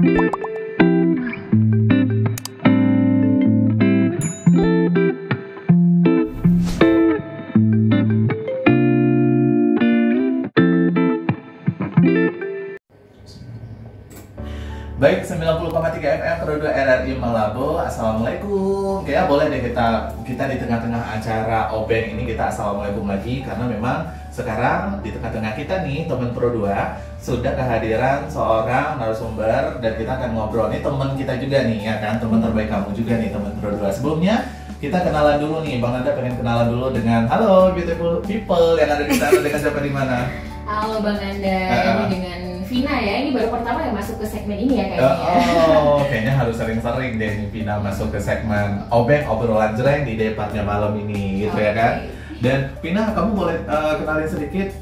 Baik, 90,3 FM Pro 2 RRI Malabo. Assalamualaikum. Kayaknya boleh deh kita di tengah-tengah acara obeng ini kita assalamualaikum lagi, karena memang sekarang di tengah-tengah kita nih teman Pro 2 sudah kehadiran seorang narasumber dan kita akan ngobrol. Nih teman kita juga nih ya kan, teman terbaik kamu juga nih teman Pro 2. Sebelumnya kita kenalan dulu nih, Bang Nanda pengen kenalan dulu dengan halo beautiful people yang ada di sana. Dengan siapa di mana? Halo Bang Nanda, ini dengan Vina ya, ini baru pertama yang masuk ke segmen ini ya kayaknya. Kayaknya harus sering-sering deh nih Vina masuk ke segmen obeng obrolan jreng di Departnya malam ini gitu ya kan. Dan Vina, kamu boleh kenalin sedikit?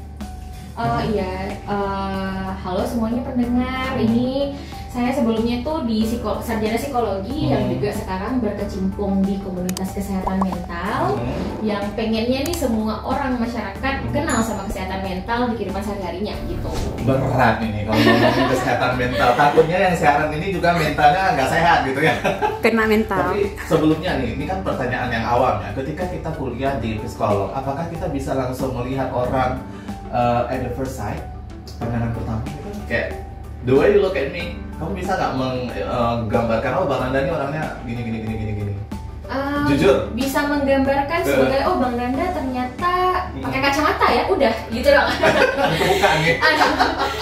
Halo semuanya pendengar, ini saya sebelumnya tuh di sarjana psikologi yang juga sekarang berkecimpung di komunitas kesehatan mental yang pengennya nih semua orang masyarakat kenal sama kesehatan mental di kehidupan sehari-harinya gitu. Berat ini kalau ngomongin kesehatan mental, takutnya yang siaran ini juga mentalnya nggak sehat gitu ya. Kena mental. Tapi sebelumnya nih, ini kan pertanyaan yang awam ya. Ketika kita kuliah di psikolog, apakah kita bisa langsung melihat orang at the first sight, pandangan pertama gitu? Kayak the way you look at me, kamu bisa nggak menggambarkan oh Bang Nanda ini orangnya gini. Jujur? Bisa menggambarkan sebagai oh Bang Nanda ternyata pakai kacamata ya, udah gitu dong. Bukan nih.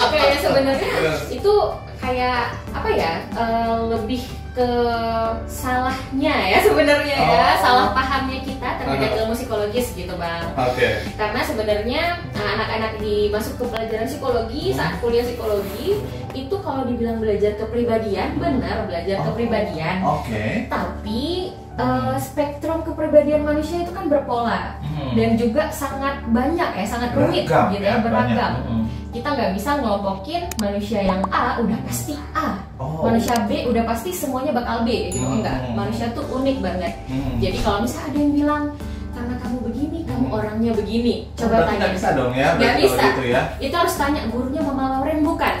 Kayak sebenarnya itu kayak apa ya? Lebih ke salahnya ya sebenarnya ya, salah pahamnya kita terhadap ilmu psikologis gitu Bang. Oke. Karena sebenarnya anak-anak masuk ke pelajaran psikologi saat kuliah psikologi itu kalau dibilang belajar kepribadian, benar belajar kepribadian. Tapi spektrum kepribadian manusia itu kan berpola dan juga sangat banyak ya, sangat rumit gitu ya, beragam. Kita nggak bisa ngelompokin manusia yang A udah pasti A, manusia B udah pasti semuanya bakal B gitu, enggak. Manusia tuh unik banget. Jadi kalau misalnya ada yang bilang karena kamu begini, kamu orangnya begini, coba tanya. Nggak bisa dong ya? Nggak bisa. Gitu ya? Itu harus tanya gurunya Mama Lauren bukan?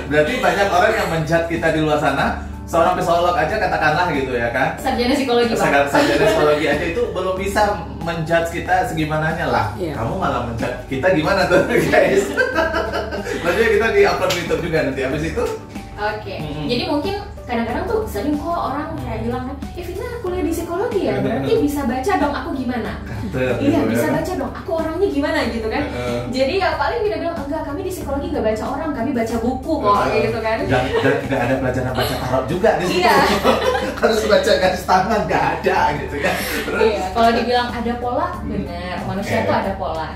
Berarti banyak orang yang menjat kita di luar sana. Seorang psikolog aja katakanlah gitu ya kan, sarjana psikologi Pak. Sarjana psikologi aja itu belum bisa menjudge kita segimananya lah. Kamu malah menjudge kita gimana tuh guys? Nanti kita di upload di YouTube juga nanti habis itu. Jadi mungkin kadang-kadang tuh sering kok orang kayak bilang kan, Vina kuliah di psikologi ya, berarti bisa baca dong aku gimana? Iya bisa baca dong, aku orangnya gimana gitu kan? Jadi ya paling Vina bilang enggak, kami di psikologi nggak baca orang, kami baca buku kok kayak gitu kan? Dan tidak ada pelajaran baca tarot juga di situ. Harus baca garis tangan nggak ada gitu kan? Iya, kalau dibilang ada pola benar, manusia tuh ada pola.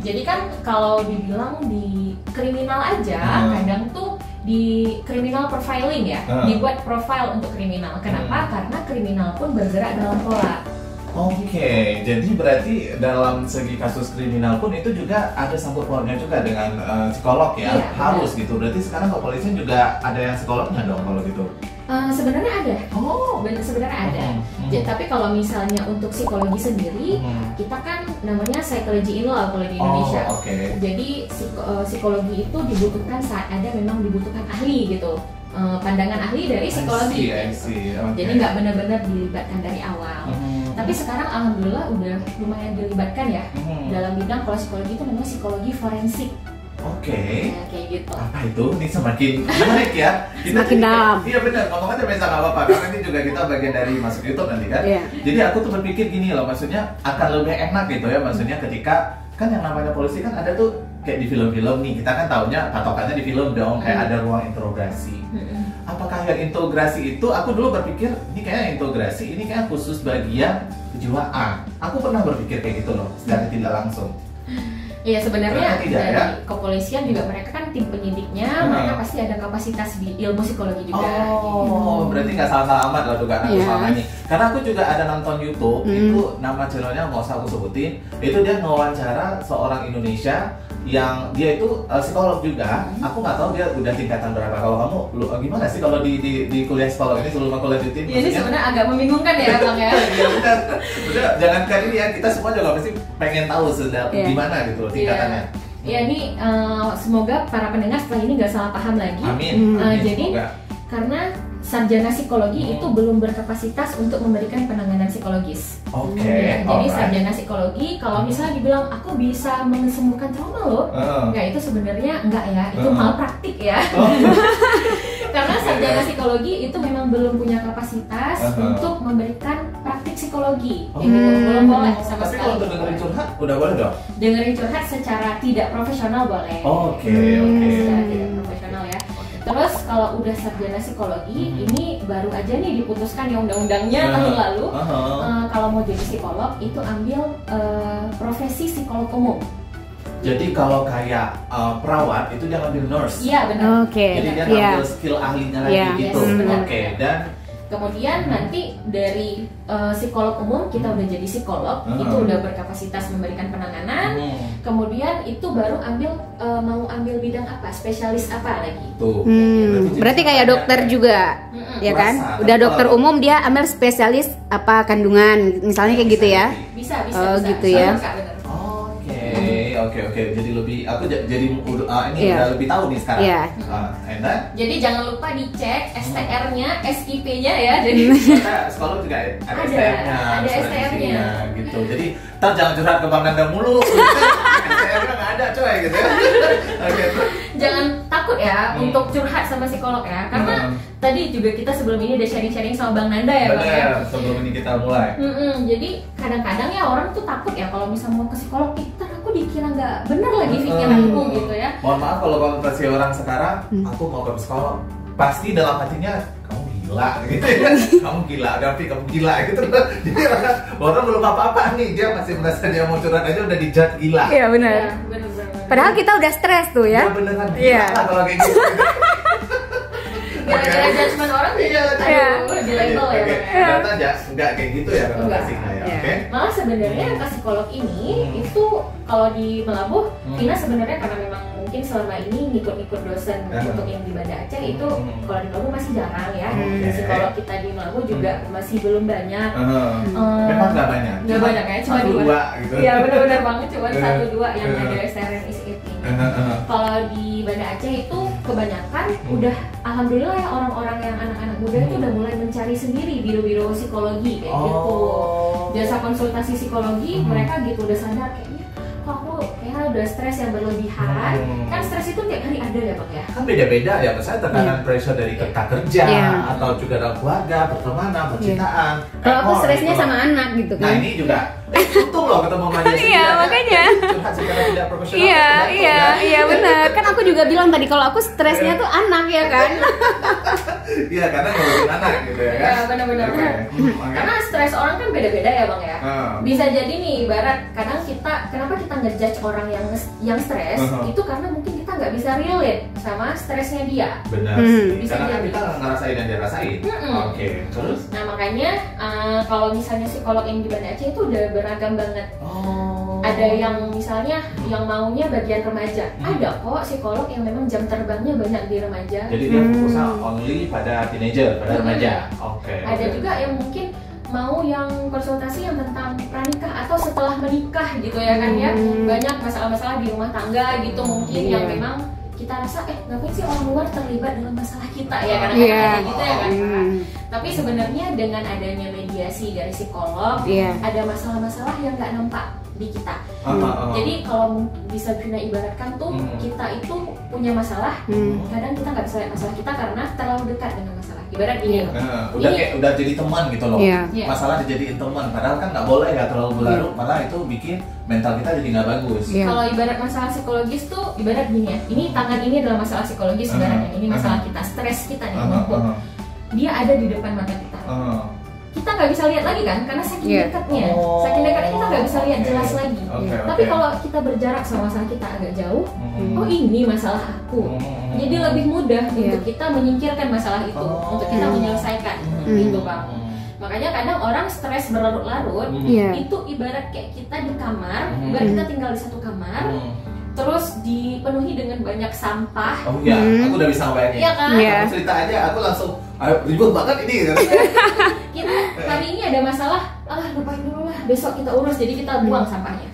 Jadi kan kalau dibilang di kriminal aja, kadang tuh di criminal profiling ya, dibuat profile untuk kriminal. Kenapa? Karena kriminal pun bergerak dalam pola. Gitu. Jadi berarti dalam segi kasus kriminal pun itu juga ada sangkut pautnya juga dengan psikolog ya, harus gitu. Berarti sekarang kepolisian juga ada yang psikolognya dong kalau gitu? Sebenarnya ada. Sebenarnya ada. Tapi kalau misalnya untuk psikologi sendiri, kita kan namanya psychology in law kalau di Indonesia. Jadi psikologi itu dibutuhkan saat memang dibutuhkan ahli gitu. Pandangan ahli dari psikologi. Jadi nggak benar-benar dilibatkan dari awal. Tapi sekarang alhamdulillah udah lumayan dilibatkan ya dalam bidang kalau psikologi itu namanya psikologi forensik. Nah, kayak gitu. Apa itu? Ini semakin menarik ya. Semakin dalam. Iya benar, ngomong aja bisa nggak apa-apa. Karena ini juga kita bagian dari masuk YouTube nanti kan. Jadi aku tuh berpikir gini loh, maksudnya akan lebih enak gitu ya, maksudnya ketika kan yang namanya polisi kan ada tuh kayak di film-film nih, kita kan taunya patokannya di film dong, kayak ada ruang interogasi. Apakah yang interogasi itu, aku dulu berpikir ini kayak interogasi, ini kayak khusus bagian kejiwaan. Aku pernah berpikir kayak gitu loh, secara tidak langsung. Iya sebenarnya dari kepolisian juga mereka kan tim penyidiknya, mereka pasti ada kapasitas di ilmu psikologi juga. Berarti nggak salah-salah amat lah dugaan aku selama ini. Karena aku juga ada nonton YouTube, itu nama channelnya nggak usah aku sebutin, itu dia ngewawancara seorang Indonesia yang dia itu psikolog juga. Aku nggak tahu dia udah tingkatan berapa. Kalau kamu gimana sih kalau di kuliah psikolog ini sebelum aku lanjutin? Ini sebenarnya agak membingungkan ya Bang ya. Iya benar. Jangankan ini ya, kita semua juga pasti pengen tahu sudah gimana gitu loh tingkatannya. Ya ini semoga para pendengar setelah ini nggak salah paham lagi. Amin. Jadi semoga. Karena sarjana psikologi itu belum berkapasitas untuk memberikan penanganan psikologis. Oke. Jadi sarjana psikologi kalau misalnya dibilang aku bisa mensembuhkan trauma loh, nggak, itu sebenarnya enggak ya, itu malpraktik ya. Karena sarjana psikologi itu memang belum punya kapasitas untuk memberikan praktik psikologi. Belum boleh sama Tapi sekali. kalau dengerin curhat udah boleh dong? Dengerin curhat secara tidak profesional boleh. Oke. Secara tidak profesional ya. Terus kalau udah sarjana psikologi, ini baru aja nih diputuskan ya undang-undangnya tahun lalu. Kalau mau jadi psikolog itu ambil profesi psikolog umum. Jadi kalau kayak perawat itu dia ngambil nurse. Iya benar. Jadi dia ngambil skill ahlinya lagi gitu. Oke. Dan kemudian nanti dari psikolog umum kita udah jadi psikolog, itu udah berkapasitas memberikan penanganan. Kemudian itu baru mau ambil bidang apa, spesialis apa lagi. Tuh. Berarti kayak dokter juga, ya kan? Udah dokter umum dia ambil spesialis apa kandungan, misalnya kayak gitu ya? Bisa. Gitu ya. Oke. Jadi lebih aku jadi udah lebih tahu nih sekarang. Jadi jangan lupa dicek STR-nya, SIP-nya ya. Jadi sekolah juga ada STR-nya. STR-nya gitu. Jadi ntar jangan curhat ke Bang Nanda mulu. STR-nya nggak ada coy gitu ya. Oke. Jangan takut ya untuk curhat sama psikolog ya. Karena tadi juga kita sebelum ini udah sharing-sharing sama Bang Nanda ya, Bang ya. Sebelum ini kita mulai. Jadi kadang-kadang ya orang tuh takut ya kalau misalnya mau ke psikolog, ntar aku dikira nggak bener lagi pikiranku gitu ya. Mohon maaf kalau konsultasi orang sekarang, aku mau ke psikolog, pasti dalam hatinya kamu gila gitu ya. Kamu gila, Davi kamu gila gitu. Jadi orang belum apa-apa nih, dia masih merasa dia mau curhat aja udah dijudge gila. Iya benar. Ya, bener. Padahal kita udah stres tuh ya. Ya beneran gila lah kalau kayak gitu. Gara-gara judgement orang jadi di label ya. Ternyata aja enggak kayak gitu ya konsultasinya ya. Oke. Malah sebenarnya ke psikolog ini itu kalau di Melabuh, Vina sebenarnya karena memang mungkin selama ini ngikut-ngikut dosen untuk yang di Banda Aceh itu kalau di Melabuh masih jarang ya. Psikolog kita di Melabuh juga masih belum banyak. Memang nggak banyak. Nggak banyak ya, cuma dua gitu. Iya benar-benar banget, cuma 1-2 yang ada STRN ISIP ini. Kalau di Banda Aceh itu kebanyakan udah alhamdulillah ya orang-orang yang anak-anak muda itu udah mulai mencari sendiri biro-biro psikologi kayak gitu. Jasa konsultasi psikologi mereka gitu udah sadar kayaknya kok aku kayaknya udah stres yang berlebihan. Kan stres itu tiap hari ada ya Bang ya. Kan beda-beda ya, misalnya tekanan pressure dari rekan kerja atau juga dalam keluarga, pertemanan, percintaan. Kalau aku stresnya sama anak gitu kan. Nah ini juga untung loh ketemu sama dia. Iya makanya. Curhat secara tidak profesional. Iya benar. Kan aku juga bilang tadi kalau aku stresnya tuh anak ya kan. Iya karena ngurusin anak gitu ya kan. Iya benar-benar. Karena stres orang kan beda-beda ya Bang ya. Bisa jadi nih ibarat kadang kenapa kita ngejudge orang yang stres itu karena mungkin kita nggak bisa relate sama stresnya dia. Benar sih. Karena kan kita nggak ngerasain yang dia rasain. Oke. Terus? Nah makanya kalau misalnya psikolog yang di Banda Aceh itu udah beragam banget. Ada yang misalnya yang maunya bagian remaja. Ada kok psikolog yang memang jam terbangnya banyak di remaja. Jadi dia fokusnya only pada teenager, pada remaja. Oke. Ada juga yang mungkin mau yang konsultasi yang tentang pranikah atau setelah menikah gitu ya kan ya. Banyak masalah-masalah di rumah tangga gitu mungkin yang memang kita rasa ngapain sih orang luar terlibat dalam masalah kita ya kadang-kadang ada gitu ya kan. Tapi sebenarnya dengan adanya mediasi dari psikolog ada masalah-masalah yang nggak nampak di kita. Jadi kalau bisa Vina ibaratkan tuh kita itu punya masalah, kadang kita nggak bisa lihat masalah kita karena terlalu dekat dengan masalah. Ibarat gini loh. Udah jadi teman gitu loh. Masalah dijadiin teman, padahal kan nggak boleh ya terlalu berlarut, malah itu bikin mental kita jadi nggak bagus. Kalau ibarat masalah psikologis tuh ibarat gini ya. Ini tangan ini adalah masalah psikologis sebenarnya. Ini masalah kita, stres kita nih. Dia ada di depan mata kita. Kita nggak bisa lihat lagi kan karena saking dekatnya. Saking dekatnya kita nggak bisa lihat jelas lagi. Tapi kalau kita berjarak sama masalah kita agak jauh, oh ini masalah aku. Jadi lebih mudah untuk kita menyingkirkan masalah itu, untuk kita menyelesaikan gitu Bang. Makanya kadang orang stres berlarut-larut itu ibarat kayak kita di kamar, ibarat kita tinggal di satu kamar, terus dipenuhi dengan banyak sampah. Oh iya, aku udah bisa bayangin. Iya kan? Kamu cerita aja, aku langsung ribut banget ini. Kita hari ini ada masalah, lupain dulu lah, besok kita urus, jadi kita buang sampahnya.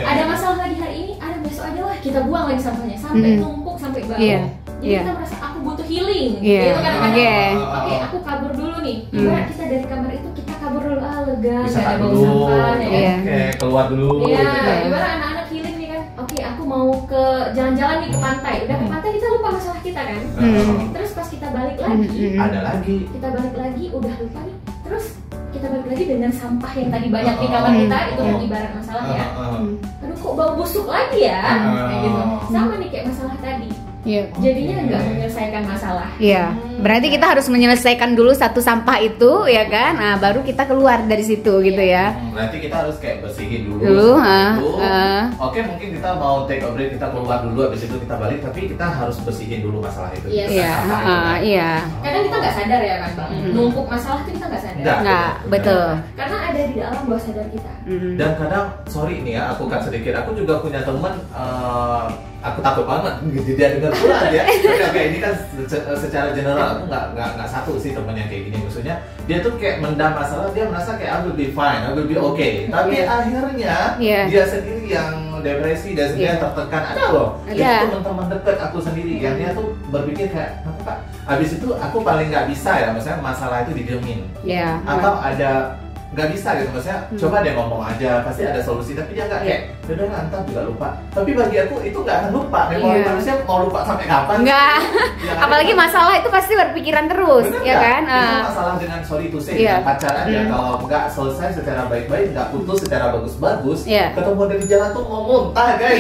Ada masalah lagi hari ini, ada besok aja lah kita buang lagi sampahnya sampai numpuk sampai bau. Jadi kita merasa aku butuh healing, gitu kan? Oke, aku kabur dulu nih. Ibarat kita dari kamar itu kita kabur dulu, lega, nggak ada bau sampah, ya. Oke, keluar dulu. Iya, ibarat anak-anak healing nih kan. Oke, aku mau ke jalan-jalan nih ke pantai. Udah ke pantai kita lupa masalah kita kan. Terus pas kita balik lagi, ada lagi. Kita balik lagi, udah lupa nih. Terus kita balik lagi dengan sampah yang tadi banyak di kamar kita, itu kan ibarat masalah ya. Aduh kok bau busuk lagi ya, kayak gitu. Sama nih kayak masalah tadi. Jadinya nggak menyelesaikan masalah. Berarti kita harus menyelesaikan dulu satu sampah itu, ya kan? Nah, baru kita keluar dari situ, gitu ya. Berarti kita harus kayak bersihin dulu. Oke, mungkin kita mau take a break, kita keluar dulu, habis itu kita balik, tapi kita harus bersihin dulu masalah itu. Kadang kita nggak sadar ya kan, Bang. Numpuk masalah itu kita nggak sadar. Nggak, betul. Karena ada di dalam bawah sadar kita. Dan kadang, sorry nih ya, aku cut sedikit. Aku juga punya teman. Aku takut banget dia dengar pula dia. Oke, ini kan secara general aku nggak satu sih temen yang kayak gini. Maksudnya dia tuh kayak mendam masalah, dia merasa kayak I will be fine, I will be okay. Tapi akhirnya dia sendiri yang depresi, dia sendiri yang tertekan. Ada loh, itu teman-teman deket aku sendiri yang dia tuh berpikir kayak apa Pak? Habis itu aku paling nggak bisa ya, maksudnya masalah itu didiemin. Atau ada nggak bisa gitu, maksudnya coba deh ngomong aja, pasti ada solusi, tapi dia nggak kayak udah ntar juga lupa. Tapi bagi aku itu nggak akan lupa, memori manusia mau lupa sampai kapan? Nggak, apalagi masalah itu pasti berpikiran terus. Bener ya kan? Itu masalah dengan sorry to say, dengan pacaran ya, kalau nggak selesai secara baik-baik, nggak putus secara bagus-bagus, ketemu dari jalan tuh mau muntah guys,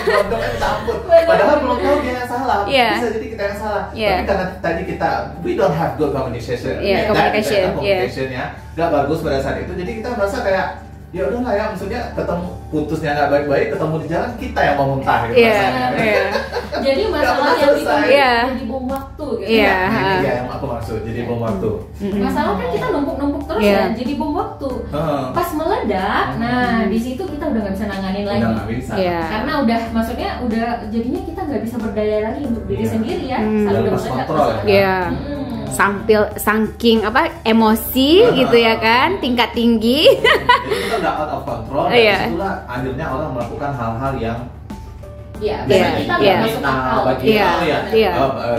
gondongnya campur, padahal belum tahu dia yang salah, bisa jadi kita yang salah, tapi karena tadi kita we don't have good communication, communicationnya nggak bagus pada saat itu, jadi kita merasa kayak ya udahlah ya, maksudnya ketemu putusnya nggak baik-baik, ketemu di jalan kita yang mau muntah gitu. Jadi masalah yang jadi bom waktu gitu. Iya, yang aku maksud jadi bom waktu. Masalah kan kita numpuk-numpuk terus ya, jadi bom waktu. Pas meledak, nah di situ kita udah nggak bisa nanganin lagi. Karena udah, maksudnya udah jadinya kita nggak bisa berdaya lagi untuk diri sendiri ya. Selalu udah meledak. Saking emosi gitu ya kan, tingkat tinggi. Jadi kita udah out of control, dan disitulah akhirnya orang melakukan hal-hal yang kita nggak masuk akal.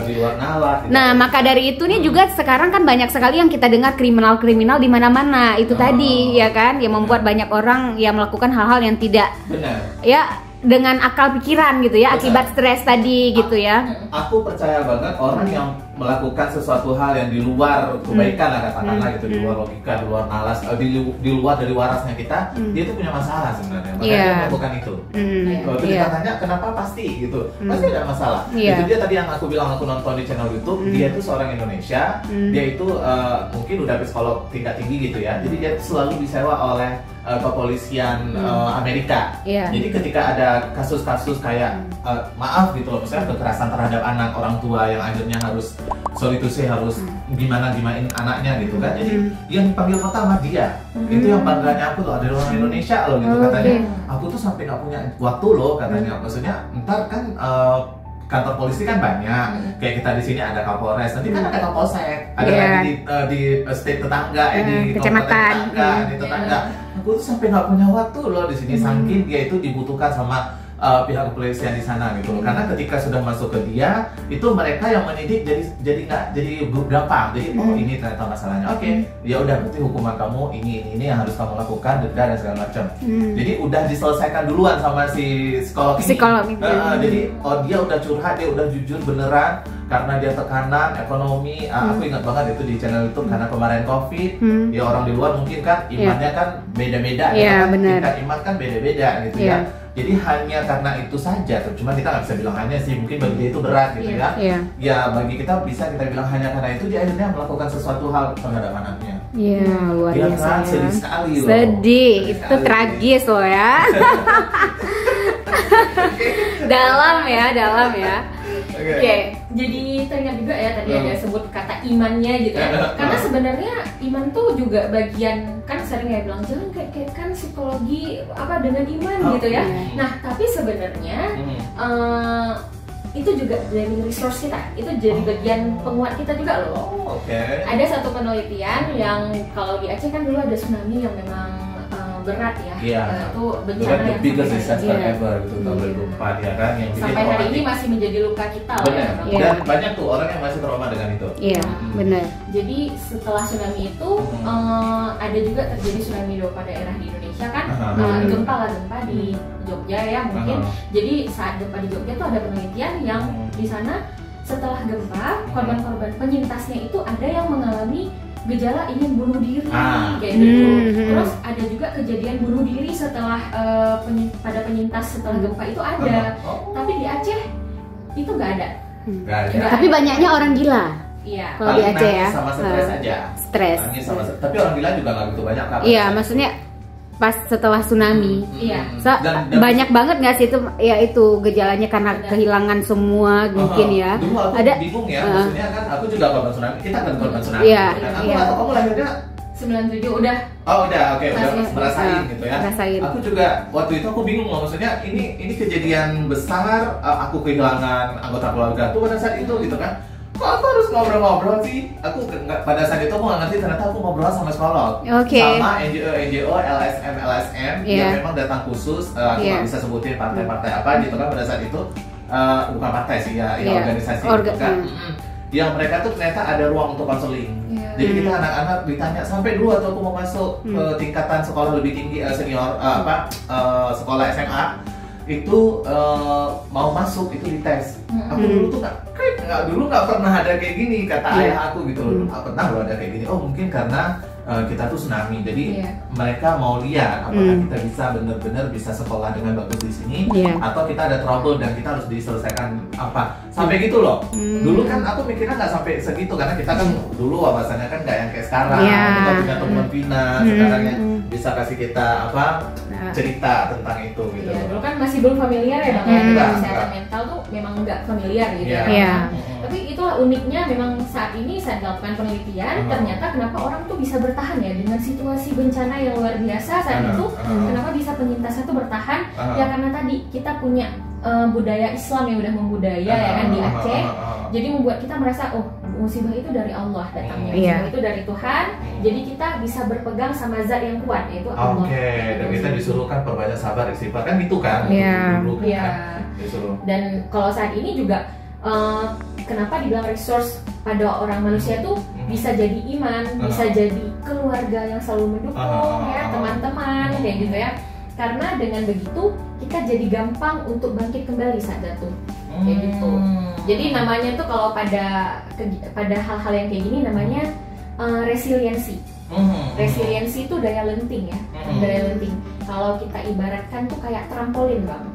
Di luar nalar. Nah, maka dari itu nih juga sekarang kan banyak sekali yang kita dengar kriminal-kriminal di mana-mana. Itu tadi ya kan, yang membuat banyak orang yang melakukan hal-hal yang tidak dengan akal pikiran gitu ya, akibat stres tadi gitu ya. Aku percaya banget orang yang melakukan sesuatu hal yang di luar kebaikan lah katakanlah gitu, di luar logika, di luar nalas, di luar dari warasnya kita, dia itu punya masalah sebenarnya, makanya dia melakukan itu. Kalau kita tanya kenapa, pasti gitu, pasti ada masalah. Itu dia tadi yang aku bilang, aku nonton di channel YouTube, dia itu seorang Indonesia, dia itu mungkin udah psikolog tingkat tinggi gitu ya, jadi dia selalu disewa oleh kepolisian Amerika. Jadi ketika ada kasus-kasus kayak maaf gitu loh, misalnya kekerasan terhadap anak, orang tua yang akhirnya harus sorry to say harus gimain anaknya gitu kan. Jadi yang dipanggil pertama dia. Itu yang bangganya aku tuh, ada orang Indonesia loh gitu katanya. Aku tuh sampai nggak punya waktu loh katanya. Maksudnya ntar kan kantor polisi kan banyak, kayak kita di sini ada Kapolres, nanti kan ada Kapolsek, ada lagi di state tetangga, di kecamatan, di tetangga. Aku tuh sampai nggak punya waktu loh di sini, saking dia itu dibutuhkan sama pihak kepolisian di sana gitu loh. Karena ketika sudah masuk ke dia, itu mereka yang mendidik jadi gampang. Jadi oh ini ternyata masalahnya. Oke, ya udah berarti hukuman kamu ini yang harus kamu lakukan, denda dan segala macam. Jadi udah diselesaikan duluan sama si psikolog ini. Jadi dia udah curhat, dia udah jujur beneran karena dia tekanan ekonomi. Aku ingat banget itu di channel YouTube karena kemarin COVID, ya orang di luar mungkin kan imannya kan beda-beda, tingkat iman kan beda-beda gitu ya. Jadi hanya karena itu saja, cuma kita nggak bisa bilang hanya sih, mungkin bagi dia itu berat gitu ya. Ya bagi kita bisa kita bilang hanya karena itu dia akhirnya melakukan sesuatu hal terhadap anaknya. Luar biasa. Kan sedih sekali loh. Sedih, itu tragis loh ya. dalam ya. Oke. Jadi teringat juga ya tadi ada sebut kata imannya gitu ya. Karena sebenarnya iman tuh juga bagian, kan sering ya bilang jangan kaitkan psikologi apa dengan iman gitu ya. Nah, tapi sebenarnya itu juga dari resource kita, itu jadi bagian penguat kita juga loh. Ada satu penelitian yang kalau di Aceh kan dulu ada tsunami yang memang berat ya. Iya. Itu bencana yang biggest disaster iya. ever gitu tahun 2004 ya kan, yang sampai hari ini masih menjadi luka kita lah. Benar. Ya, Dan banyak tuh orang yang masih trauma dengan itu. Iya, benar. Jadi setelah tsunami itu ada juga terjadi tsunami beberapa daerah di Indonesia kan, gempa di Jogja ya mungkin. Jadi saat gempa di Jogja tuh ada penelitian yang di sana setelah gempa korban-korban penyintasnya itu ada yang mengalami gejala ingin bunuh diri kayak gitu. Terus ada juga kejadian bunuh diri setelah pada penyintas setelah gempa itu ada. Tapi di Aceh itu nggak ada. Tapi banyaknya orang gila. Iya. Kalau di Aceh ya. Sama stres aja. Stres. Tapi orang gila juga nggak begitu banyak kan. Iya, maksudnya pas setelah tsunami. Iya. Banyak banget nggak sih itu ya itu gejalanya karena kehilangan semua mungkin ya. Dulu aku ada bingung ya, maksudnya kan aku juga korban tsunami. Kita kan korban tsunami. Iya. Aku kamu lahirnya 97 udah. Oh udah, oke, udah merasain gitu ya. Merasain. Aku juga waktu itu aku bingung loh, maksudnya ini kejadian besar, aku kehilangan anggota keluarga tuh pada saat itu gitu kan. Kok aku harus ngobrol-ngobrol sih? Aku pada saat itu aku nggak ngerti, ternyata aku ngobrol sama psikolog, sama NGO, LSM yang memang datang khusus. Aku nggak bisa sebutin partai-partai apa gitu kan pada saat itu. Bukan partai sih ya, organisasi gitu kan. Yang mereka tuh ternyata ada ruang untuk konseling. Jadi kita anak-anak ditanya sampai dulu waktu aku mau masuk ke tingkatan sekolah lebih tinggi, senior sekolah SMA itu mau masuk itu dites. Aku dulu tuh nggak pernah ada kayak gini, kata ayah aku gitu loh, nggak pernah loh ada kayak gini. Oh mungkin karena kita tuh tsunami, jadi mereka mau lihat apakah kita bisa benar-benar bisa sekolah dengan bagus di sini, atau kita ada trouble dan kita harus diselesaikan apa sampai gitu loh. Dulu kan aku mikirnya nggak sampai segitu, karena kita kan dulu wawasannya kan nggak yang kayak sekarang. Kita punya teman Vina sekarang yang bisa kasih kita cerita tentang itu gitu. Dulu kan masih belum familiar ya bang, dengan kesehatan mental tuh memang nggak familiar gitu ya. Tapi itulah uniknya memang saat ini saat dilakukan penelitian, ternyata kenapa orang tuh bisa bertahan ya dengan situasi bencana yang luar biasa saat itu. Kenapa bisa penyintasnya tuh bertahan? Ya karena tadi kita punya budaya Islam yang udah membudaya ya kan di Aceh. Jadi membuat kita merasa oh musibah itu dari Allah datangnya, musibah itu dari Tuhan. Jadi kita bisa berpegang sama zat yang kuat yaitu Allah. Dan kita disuruh kan perbanyak sabar, istighfar kan gitu kan? Dulu kan disuruh. Dan kalau saat ini juga kenapa dibilang resource pada orang manusia tuh bisa jadi iman, bisa jadi keluarga yang selalu mendukung ya, teman-teman kayak gitu ya. Karena dengan begitu kita jadi gampang untuk bangkit kembali saat jatuh kayak gitu. Jadi namanya tuh kalau pada hal-hal yang kayak gini namanya resiliensi. Resiliensi itu daya lenting ya, daya lenting. Kalau kita ibaratkan tuh kayak trampolin bang.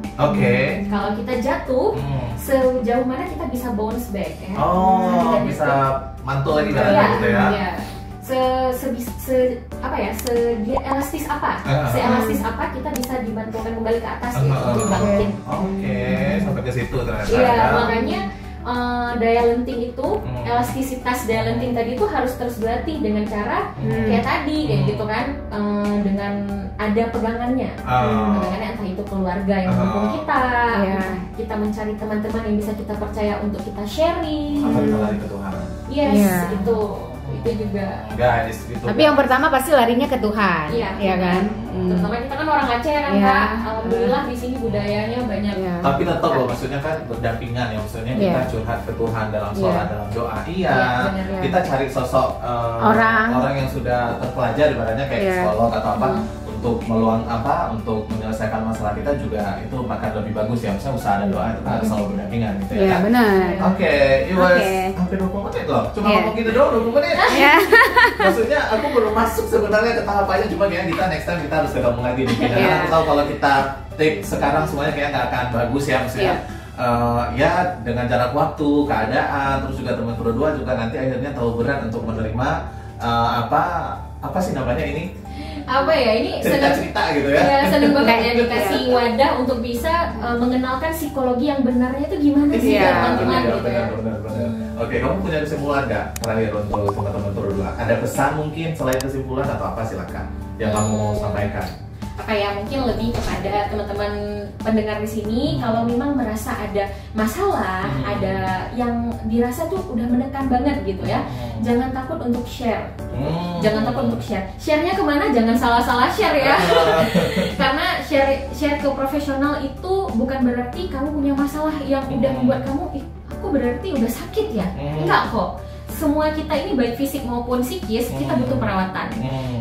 Kalau kita jatuh, sejauh mana kita bisa bounce back ya. Bisa mantul lagi gitu ya. Elastis apa kita bisa dibantulkan kembali ke atas gitu, dibangkit. Sampai ke situ ternyata. Iya, makanya daya lenting itu, elastisitas daya lenting tadi itu harus terus berlatih dengan cara kayak tadi kayak gitu kan, dengan ada pegangannya, entah itu keluarga yang mendukung kita, kita mencari teman-teman yang bisa kita percaya untuk kita sharing. Atau kita lari ke Tuhan. Itu juga. Tapi yang pertama pasti larinya ke Tuhan, ya kan? Terutama kita kan orang Aceh kan Kak. Alhamdulillah di sini budayanya banyak. Tapi tetap loh, maksudnya kan berdampingan ya, maksudnya kita curhat ke Tuhan dalam sholat, dalam doa. Kita cari sosok orang yang sudah terpelajar, ibaratnya kayak psikolog atau apa. Untuk untuk menyelesaikan masalah kita juga itu akan lebih bagus ya. Misalnya usaha dan doa itu kan harus selalu berdampingan gitu ya. Iya benar. It was hampir 20 menit loh. Cuma ngomong gitu doang 20 menit. Maksudnya aku belum masuk sebenarnya ke tahapannya, cuma kayak kita next time kita harus ketemu lagi nih. Karena aku tahu kalau kita take sekarang semuanya kayak nggak akan bagus ya, maksudnya. Dengan jarak waktu, keadaan, terus juga teman berdua juga nanti akhirnya terlalu berat untuk menerima apa sih namanya ini? Ini cerita-cerita gitu ya. Seneng banget ya dikasih wadah untuk bisa mengenalkan psikologi yang benarnya itu gimana sih teman-teman gitu ya. Benar. Oke, kamu punya kesimpulan nggak terakhir untuk teman-teman berdua? Ada pesan mungkin selain kesimpulan atau apa, silakan yang kamu mau sampaikan. kayak mungkin lebih kepada teman-teman pendengar di sini, kalau memang merasa ada masalah, ada yang dirasa tuh udah menekan banget gitu ya, jangan takut untuk share. Jangan takut untuk share. Share-nya kemana? Jangan salah-salah share ya. Karena share ke profesional itu bukan berarti kamu punya masalah yang udah membuat kamu, aku berarti udah sakit ya. Enggak kok. Semua kita ini baik fisik maupun psikis kita butuh perawatan.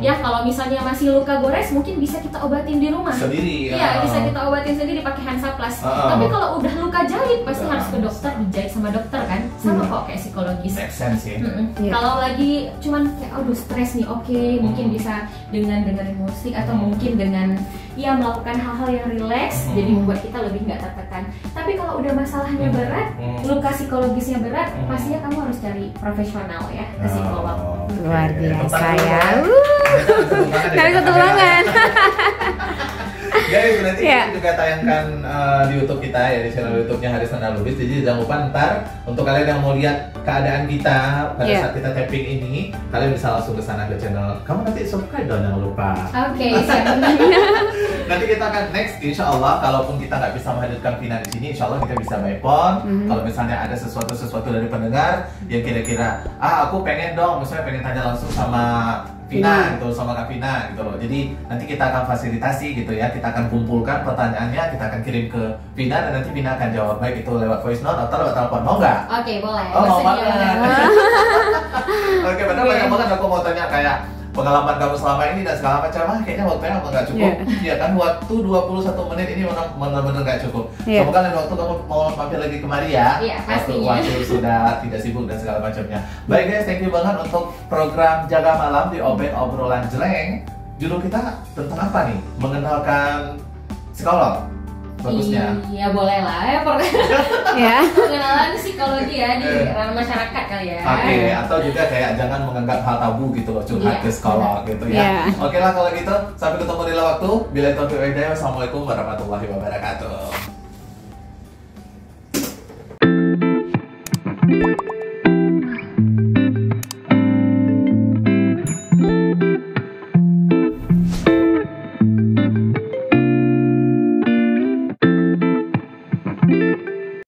Ya kalau misalnya masih luka gores mungkin bisa kita obatin di rumah. Sendiri. Iya, bisa kita obatin sendiri pakai Hansaplast. Tapi kalau udah luka jahit pasti harus ke dokter, dijahit sama dokter kan. Sama kok kayak psikologis. Make sense ya. Kalau lagi cuman kayak aduh stres nih, oke, mungkin bisa dengan dengerin musik atau mungkin dengan ya melakukan hal-hal yang rileks, jadi membuat kita lebih nggak tertekan. Tapi kalau udah masalahnya berat, luka psikologisnya berat, pastinya kamu harus cari profesional ya, ke psikolog. Luar biasa ya. Dari satu ruangan. Guys, nanti kita juga tayangkan di YouTube kita ya, di channel YouTube-nya Haris Nanda Lubis. Jadi jangan lupa ntar untuk kalian yang mau lihat keadaan kita pada saat kita tapping ini, kalian bisa langsung ke sana ke channel. Kamu nanti subscribe dong, jangan lupa. Oke, siap. Nanti kita akan next, insya Allah. Kalaupun kita nggak bisa menghadirkan Vina di sini, insya Allah kita bisa by phone. Kalau misalnya ada sesuatu dari pendengar yang kira-kira, aku pengen dong, misalnya pengen tanya langsung sama Vina gitu, sama Kak Vina gitu loh. Jadi nanti kita akan fasilitasi gitu ya, kita akan kumpulkan pertanyaannya, kita akan kirim ke Vina dan nanti Vina akan jawab baik itu lewat voice note atau lewat telepon. Mau nggak? Oke, boleh. Oh, mau banget. Oke, benar banyak banget aku mau tanya kayak pengalaman kamu selama ini dan segala macam. Kayaknya waktunya nggak cukup. Iya kan, waktu 21 menit ini benar-benar nggak cukup. Semoga lain waktu kamu mau mampir lagi kemari ya. Iya, pastinya. Waktu sudah tidak sibuk dan segala macamnya. Baik guys, thank you banget untuk program Jaga Malam di Obeng Obrolan Jeleng. Judul kita tentang apa nih? Mengenalkan psikolog. Bagusnya. Iya, boleh lah ya. Pengenalan psikologi ya di ranah masyarakat kali ya. Oke, atau juga kayak jangan menganggap hal tabu gitu loh, curhat ke psikolog gitu ya. Oke lah kalau gitu, sampai ketemu di lain waktu. Bila taufiq wal hidayah. Wassalamualaikum warahmatullahi wabarakatuh.